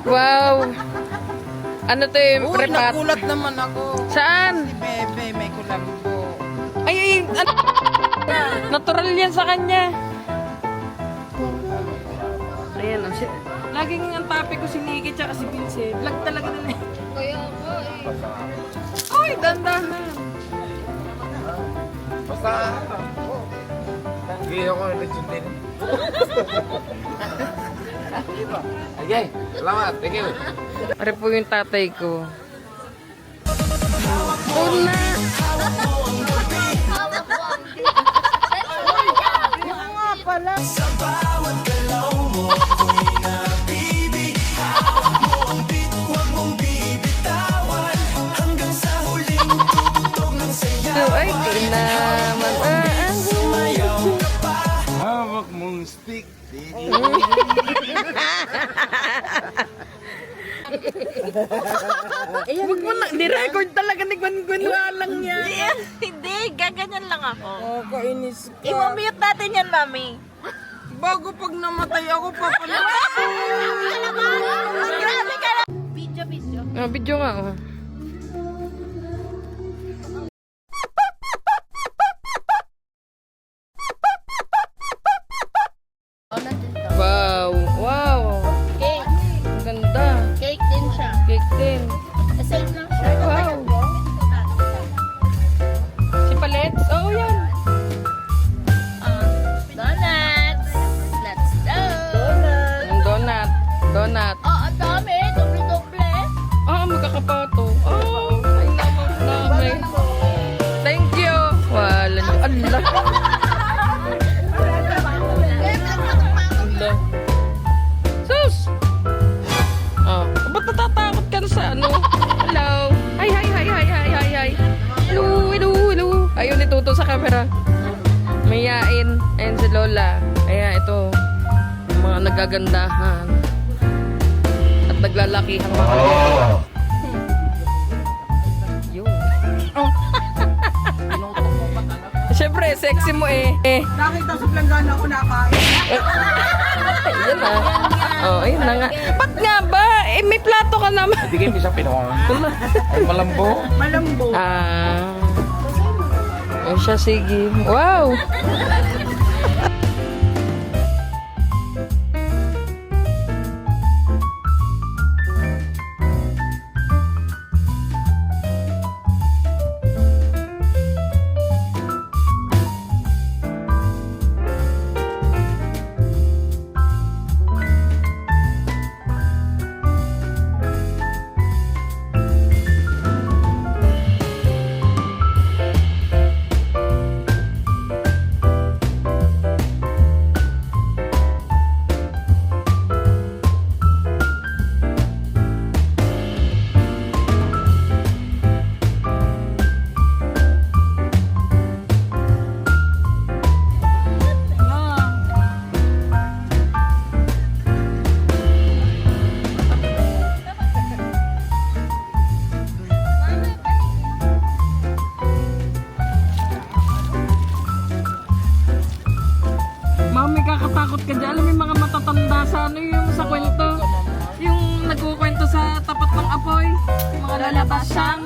Wow. Ano to yung Uy, prepat? nagulat naman ako. Saan? Si Bebe, may kulambo. Ay, ano? Natural yan sa kanya. Ayan, laging ang topic ko si Nikki tsaka si Vincent. Vlog talaga nila. Kaya ako eh. Ay, dandahan. Basta, hindi ako legend din. Okay, salamat. Thank you. Pare po yung tatay ko. Oh na! Ay, kinaman. Hawak mong stick. Huwag mo na, ni-record talaga ni Gwen lang yan. Hindi, gaganyan lang ako. Oh, kainis ka. I-mute natin yan, mami. Bago pag namatay ako, papalala. Grabe ka lang. Video. Oh, video nga, oh. Wow, wow. Cake. Ang ganda. Cake din siya. Cake din. Save lang siya. Wow. Si Palets? Oo, yan. Donuts. Let's go. Ang donut. Donut. Oh, ang dami. Doble-doble. Ah, magkakapato. Oh, ay naman. Dami. Thank you. Wala. Allah. Allah. Sus! Oh, ba't natatakot ka na sa ano? Hello. Hi. Hello. Ayun, ituto sa camera. Mayain. Ayan si Lola. Ayan, ito. Yung mga nagagandahan. At naglalaki ang mga yun. Oh. Siyempre, sexy mo eh. Nakita sa planggana ko nakain. Ayun na. Oh, ayun na nga. Ba't nga ba? Eh, may plato ka naman. Hindi kayo isa pinuha. Malambo. Malambo. Ah. Ayun siya, sige. Wow! Mami, kakatakot ka dyan. Alam mo yung mga matatanda sa ano yung sa kwento? Yung nagkukwento sa tapat ng apoy. Yung mga lalabasan.